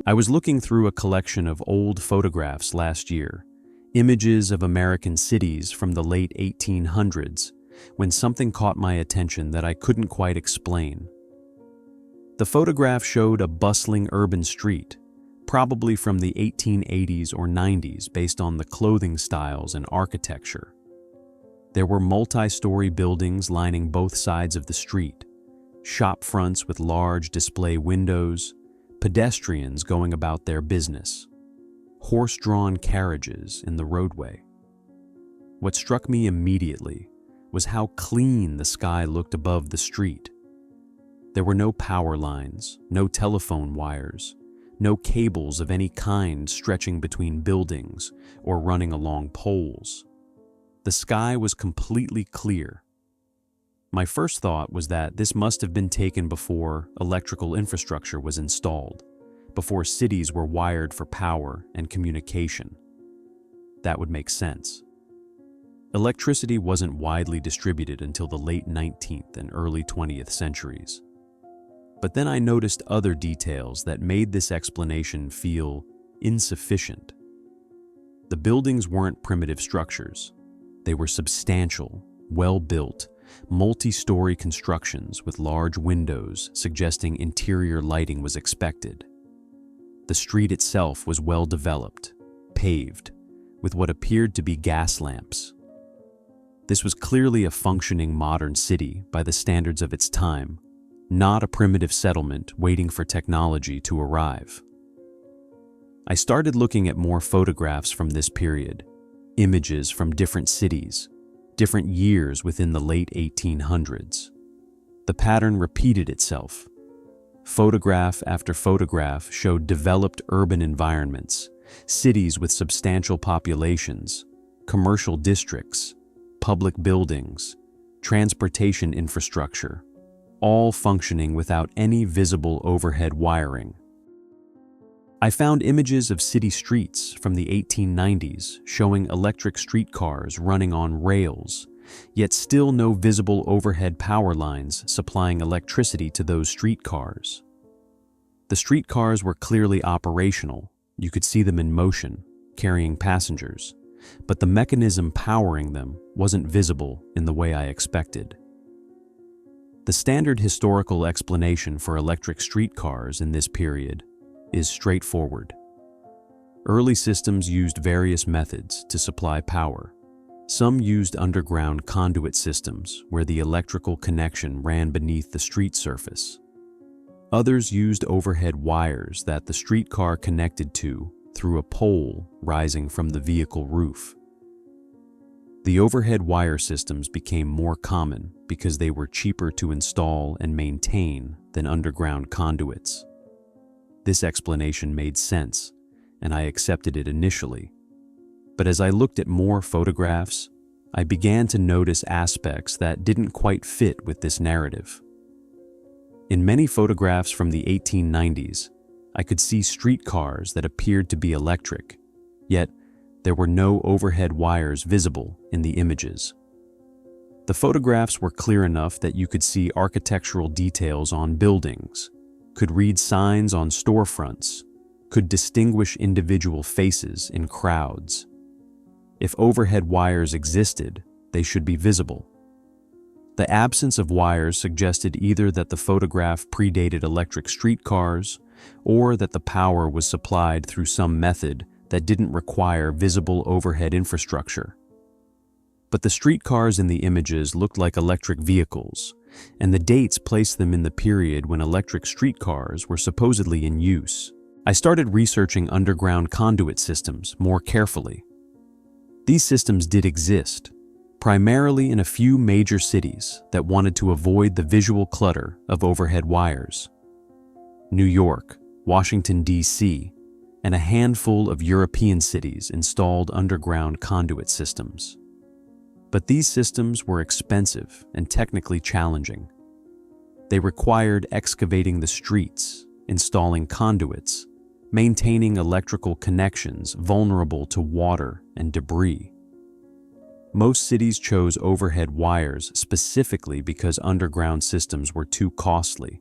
I was looking through a collection of old photographs last year, images of American cities from the late 1800s, when something caught my attention that I couldn't quite explain. The photograph showed a bustling urban street, probably from the 1880s or 90s based on the clothing styles and architecture. There were multi-story buildings lining both sides of the street, shop fronts with large display windows, pedestrians going about their business, horse-drawn carriages in the roadway. What struck me immediately was how clean the sky looked above the street. There were no power lines, no telephone wires, no cables of any kind stretching between buildings or running along poles. The sky was completely clear. My first thought was that this must have been taken before electrical infrastructure was installed, before cities were wired for power and communication. That would make sense. Electricity wasn't widely distributed until the late 19th and early 20th centuries. But then I noticed other details that made this explanation feel insufficient. The buildings weren't primitive structures. They were substantial, well-built, multi-story constructions with large windows suggesting interior lighting was expected. The street itself was well developed, paved, with what appeared to be gas lamps. This was clearly a functioning modern city by the standards of its time, not a primitive settlement waiting for technology to arrive. I started looking at more photographs from this period, images from different cities, different years within the late 1800s. The pattern repeated itself. Photograph after photograph showed developed urban environments, cities with substantial populations, commercial districts, public buildings, transportation infrastructure, all functioning without any visible overhead wiring. I found images of city streets from the 1890s showing electric streetcars running on rails, yet still no visible overhead power lines supplying electricity to those streetcars. The streetcars were clearly operational. You could see them in motion, carrying passengers, but the mechanism powering them wasn't visible in the way I expected. The standard historical explanation for electric streetcars in this period is straightforward. Early systems used various methods to supply power. Some used underground conduit systems where the electrical connection ran beneath the street surface. Others used overhead wires that the streetcar connected to through a pole rising from the vehicle roof. The overhead wire systems became more common because they were cheaper to install and maintain than underground conduits. This explanation made sense, and I accepted it initially. But as I looked at more photographs, I began to notice aspects that didn't quite fit with this narrative. In many photographs from the 1890s, I could see streetcars that appeared to be electric, yet there were no overhead wires visible in the images. The photographs were clear enough that you could see architectural details on buildings, could read signs on storefronts, could distinguish individual faces in crowds. If overhead wires existed, they should be visible. The absence of wires suggested either that the photograph predated electric streetcars or that the power was supplied through some method that didn't require visible overhead infrastructure. But the streetcars in the images looked like electric vehicles, and the dates placed them in the period when electric streetcars were supposedly in use. I started researching underground conduit systems more carefully. These systems did exist, primarily in a few major cities that wanted to avoid the visual clutter of overhead wires. New York, Washington, D.C., and a handful of European cities installed underground conduit systems. But these systems were expensive and technically challenging. They required excavating the streets, installing conduits, maintaining electrical connections vulnerable to water and debris. Most cities chose overhead wires specifically because underground systems were too costly.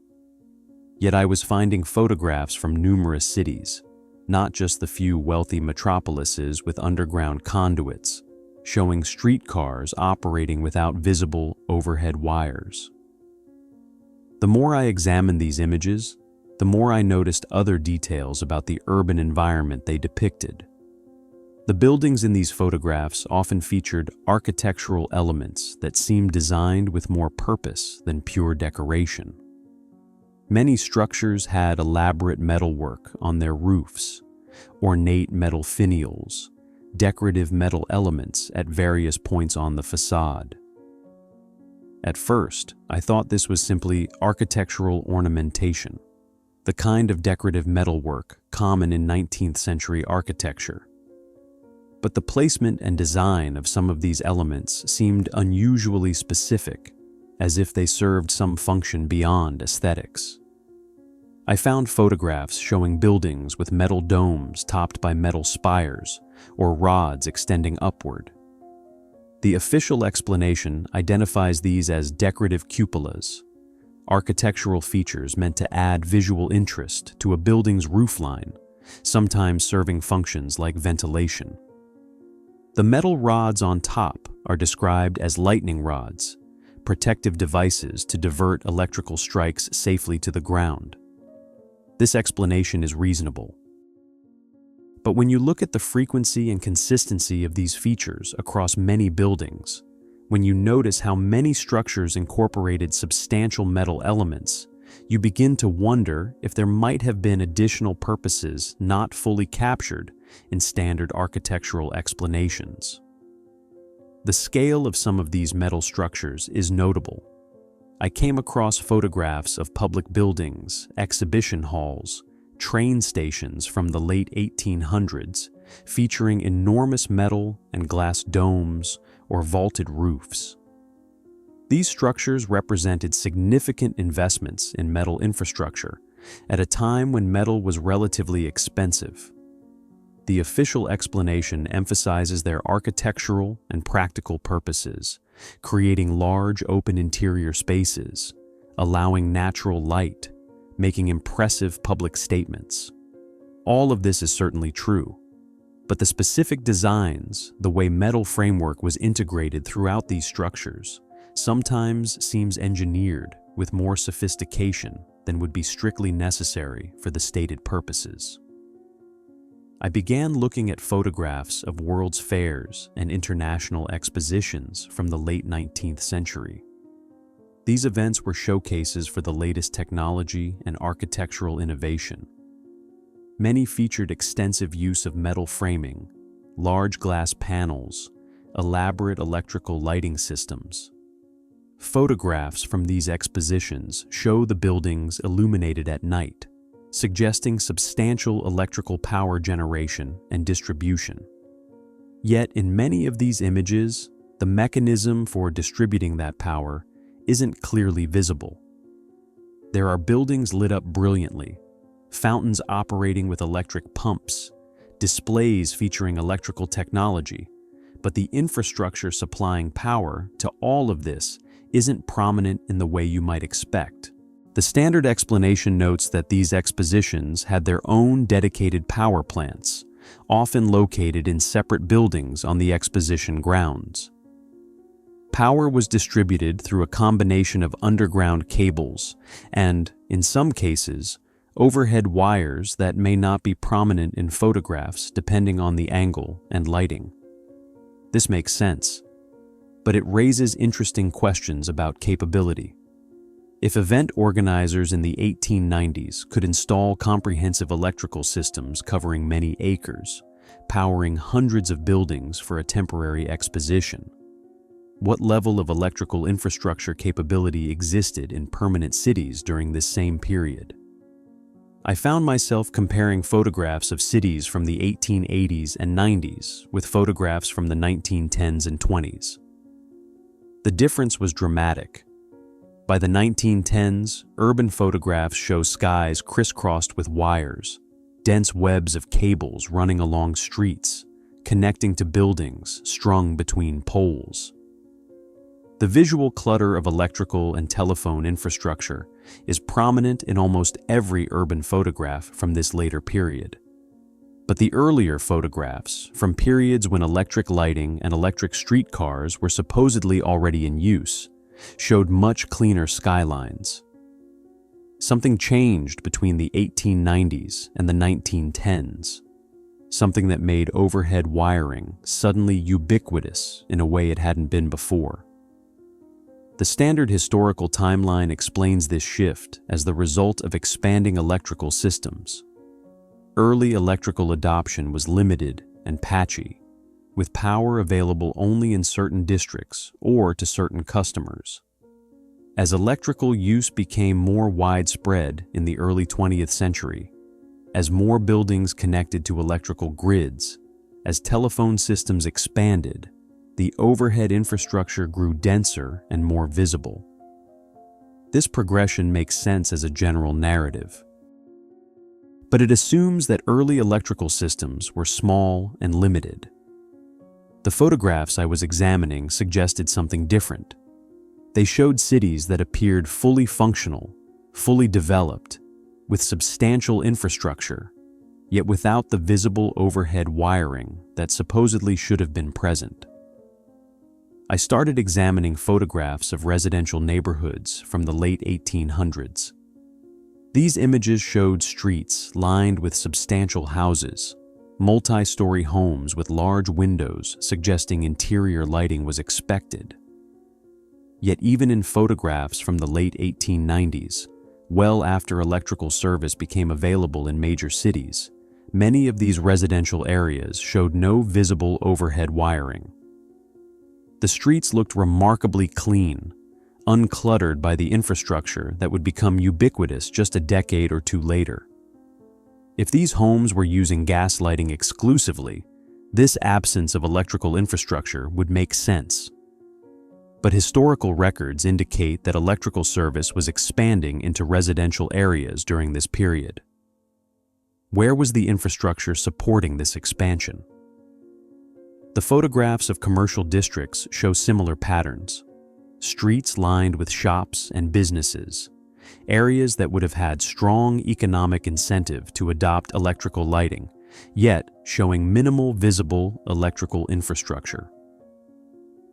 Yet I was finding photographs from numerous cities, not just the few wealthy metropolises with underground conduits, showing streetcars operating without visible overhead wires. The more I examined these images, the more I noticed other details about the urban environment they depicted. The buildings in these photographs often featured architectural elements that seemed designed with more purpose than pure decoration. Many structures had elaborate metalwork on their roofs, ornate metal finials, decorative metal elements at various points on the facade. At first, I thought this was simply architectural ornamentation, the kind of decorative metalwork common in 19th century architecture. But the placement and design of some of these elements seemed unusually specific, as if they served some function beyond aesthetics. I found photographs showing buildings with metal domes topped by metal spires or rods extending upward. The official explanation identifies these as decorative cupolas, architectural features meant to add visual interest to a building's roofline, sometimes serving functions like ventilation. The metal rods on top are described as lightning rods, protective devices to divert electrical strikes safely to the ground. This explanation is reasonable. But when you look at the frequency and consistency of these features across many buildings, when you notice how many structures incorporated substantial metal elements, you begin to wonder if there might have been additional purposes not fully captured in standard architectural explanations. The scale of some of these metal structures is notable. I came across photographs of public buildings, exhibition halls, train stations from the late 1800s featuring enormous metal and glass domes or vaulted roofs. These structures represented significant investments in metal infrastructure at a time when metal was relatively expensive. The official explanation emphasizes their architectural and practical purposes, creating large open interior spaces, allowing natural light, making impressive public statements. All of this is certainly true, but the specific designs, the way metal framework was integrated throughout these structures, sometimes seems engineered with more sophistication than would be strictly necessary for the stated purposes. I began looking at photographs of World's Fairs and international expositions from the late 19th century. These events were showcases for the latest technology and architectural innovation. Many featured extensive use of metal framing, large glass panels, elaborate electrical lighting systems. Photographs from these expositions show the buildings illuminated at night, suggesting substantial electrical power generation and distribution. Yet in many of these images, the mechanism for distributing that power isn't clearly visible. There are buildings lit up brilliantly, fountains operating with electric pumps, displays featuring electrical technology, but the infrastructure supplying power to all of this isn't prominent in the way you might expect. The standard explanation notes that these expositions had their own dedicated power plants, often located in separate buildings on the exposition grounds. Power was distributed through a combination of underground cables and, in some cases, overhead wires that may not be prominent in photographs depending on the angle and lighting. This makes sense, but it raises interesting questions about capability. If event organizers in the 1890s could install comprehensive electrical systems covering many acres, powering hundreds of buildings for a temporary exposition, what level of electrical infrastructure capability existed in permanent cities during this same period? I found myself comparing photographs of cities from the 1880s and 90s with photographs from the 1910s and 20s. The difference was dramatic. By the 1910s, urban photographs show skies crisscrossed with wires, dense webs of cables running along streets, connecting to buildings strung between poles. The visual clutter of electrical and telephone infrastructure is prominent in almost every urban photograph from this later period. But the earlier photographs, from periods when electric lighting and electric streetcars were supposedly already in use, showed much cleaner skylines. Something changed between the 1890s and the 1910s, something that made overhead wiring suddenly ubiquitous in a way it hadn't been before. The standard historical timeline explains this shift as the result of expanding electrical systems. Early electrical adoption was limited and patchy, with power available only in certain districts or to certain customers. As electrical use became more widespread in the early 20th century, as more buildings connected to electrical grids, as telephone systems expanded, the overhead infrastructure grew denser and more visible. This progression makes sense as a general narrative, but it assumes that early electrical systems were small and limited. The photographs I was examining suggested something different. They showed cities that appeared fully functional, fully developed, with substantial infrastructure, yet without the visible overhead wiring that supposedly should have been present. I started examining photographs of residential neighborhoods from the late 1800s. These images showed streets lined with substantial houses, multi-story homes with large windows suggesting interior lighting was expected. Yet even in photographs from the late 1890s, well after electrical service became available in major cities, many of these residential areas showed no visible overhead wiring. The streets looked remarkably clean, uncluttered by the infrastructure that would become ubiquitous just a decade or two later. If these homes were using gas lighting exclusively, this absence of electrical infrastructure would make sense. But historical records indicate that electrical service was expanding into residential areas during this period. Where was the infrastructure supporting this expansion? The photographs of commercial districts show similar patterns. Streets lined with shops and businesses, areas that would have had strong economic incentive to adopt electrical lighting, yet showing minimal visible electrical infrastructure.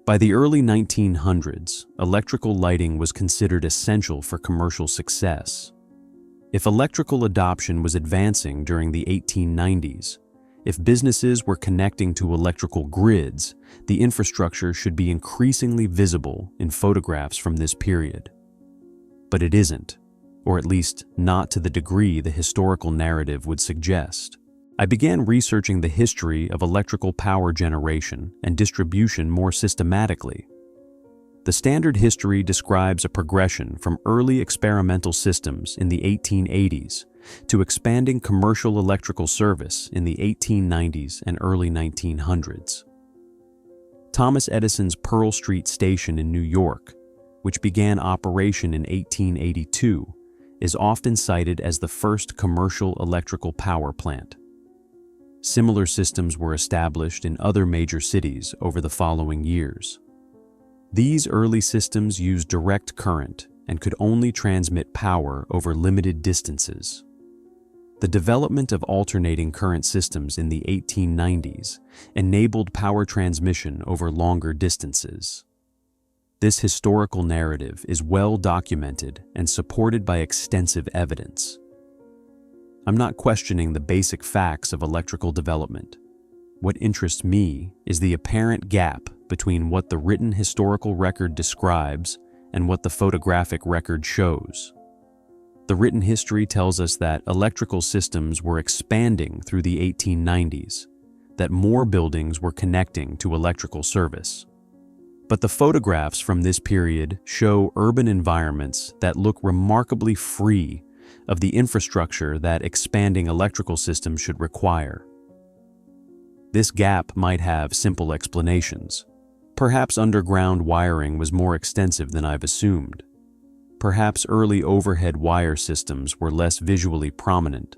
By the early 1900s, electrical lighting was considered essential for commercial success. If electrical adoption was advancing during the 1890s, if businesses were connecting to electrical grids, the infrastructure should be increasingly visible in photographs from this period. But it isn't, or at least not to the degree the historical narrative would suggest. I began researching the history of electrical power generation and distribution more systematically. The standard history describes a progression from early experimental systems in the 1880s to expanding commercial electrical service in the 1890s and early 1900s. Thomas Edison's Pearl Street Station in New York, which began operation in 1882, is often cited as the first commercial electrical power plant. Similar systems were established in other major cities over the following years. These early systems used direct current and could only transmit power over limited distances. The development of alternating current systems in the 1890s enabled power transmission over longer distances. This historical narrative is well documented and supported by extensive evidence. I'm not questioning the basic facts of electrical development. What interests me is the apparent gap between what the written historical record describes and what the photographic record shows. The written history tells us that electrical systems were expanding through the 1890s, that more buildings were connecting to electrical service. But the photographs from this period show urban environments that look remarkably free of the infrastructure that expanding electrical systems should require. This gap might have simple explanations. Perhaps underground wiring was more extensive than I've assumed. Perhaps early overhead wire systems were less visually prominent.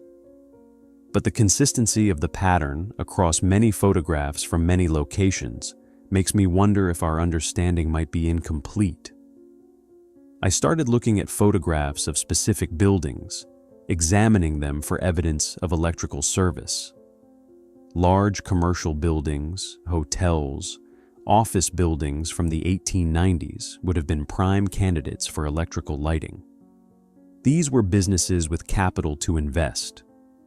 But the consistency of the pattern across many photographs from many locations makes me wonder if our understanding might be incomplete. I started looking at photographs of specific buildings, examining them for evidence of electrical service. Large commercial buildings, hotels, office buildings from the 1890s would have been prime candidates for electrical lighting. These were businesses with capital to invest,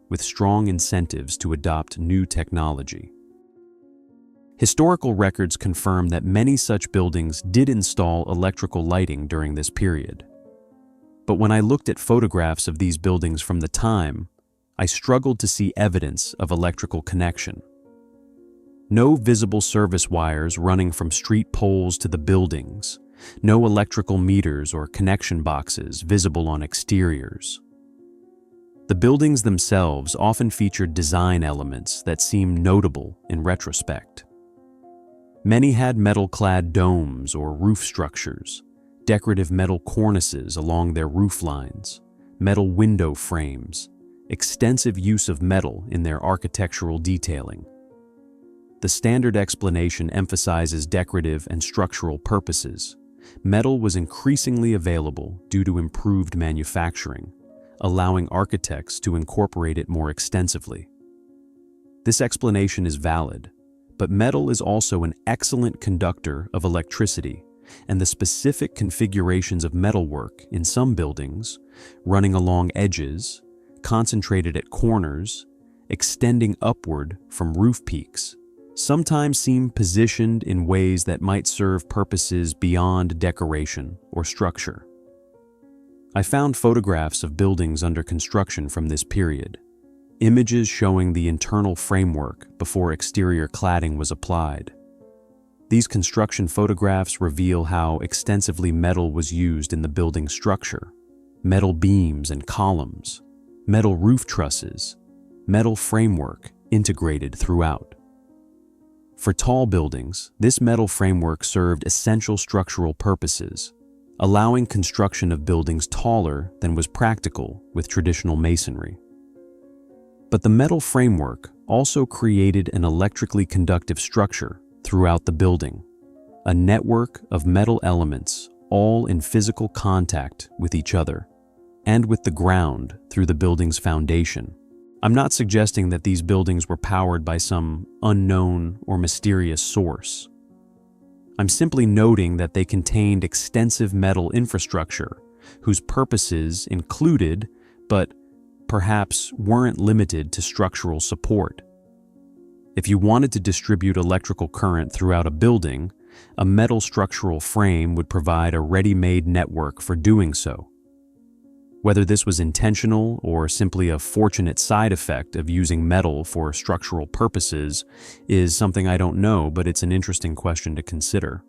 with strong incentives to adopt new technology. Historical records confirm that many such buildings did install electrical lighting during this period. But when I looked at photographs of these buildings from the time, I struggled to see evidence of electrical connection. No visible service wires running from street poles to the buildings, no electrical meters or connection boxes visible on exteriors. The buildings themselves often featured design elements that seem notable in retrospect. Many had metal-clad domes or roof structures, decorative metal cornices along their roof lines, metal window frames, extensive use of metal in their architectural detailing. The standard explanation emphasizes decorative and structural purposes. Metal was increasingly available due to improved manufacturing, allowing architects to incorporate it more extensively. This explanation is valid, but metal is also an excellent conductor of electricity, and the specific configurations of metalwork in some buildings, running along edges, concentrated at corners, extending upward from roof peaks, sometimes seem positioned in ways that might serve purposes beyond decoration or structure. I found photographs of buildings under construction from this period, images showing the internal framework before exterior cladding was applied. These construction photographs reveal how extensively metal was used in the building structure: metal beams and columns, metal roof trusses, metal framework integrated throughout. For tall buildings, this metal framework served essential structural purposes, allowing construction of buildings taller than was practical with traditional masonry. But the metal framework also created an electrically conductive structure throughout the building, a network of metal elements all in physical contact with each other and with the ground through the building's foundation. I'm not suggesting that these buildings were powered by some unknown or mysterious source. I'm simply noting that they contained extensive metal infrastructure whose purposes included, but perhaps weren't limited to, structural support. If you wanted to distribute electrical current throughout a building, a metal structural frame would provide a ready-made network for doing so. Whether this was intentional or simply a fortunate side effect of using metal for structural purposes is something I don't know, but it's an interesting question to consider.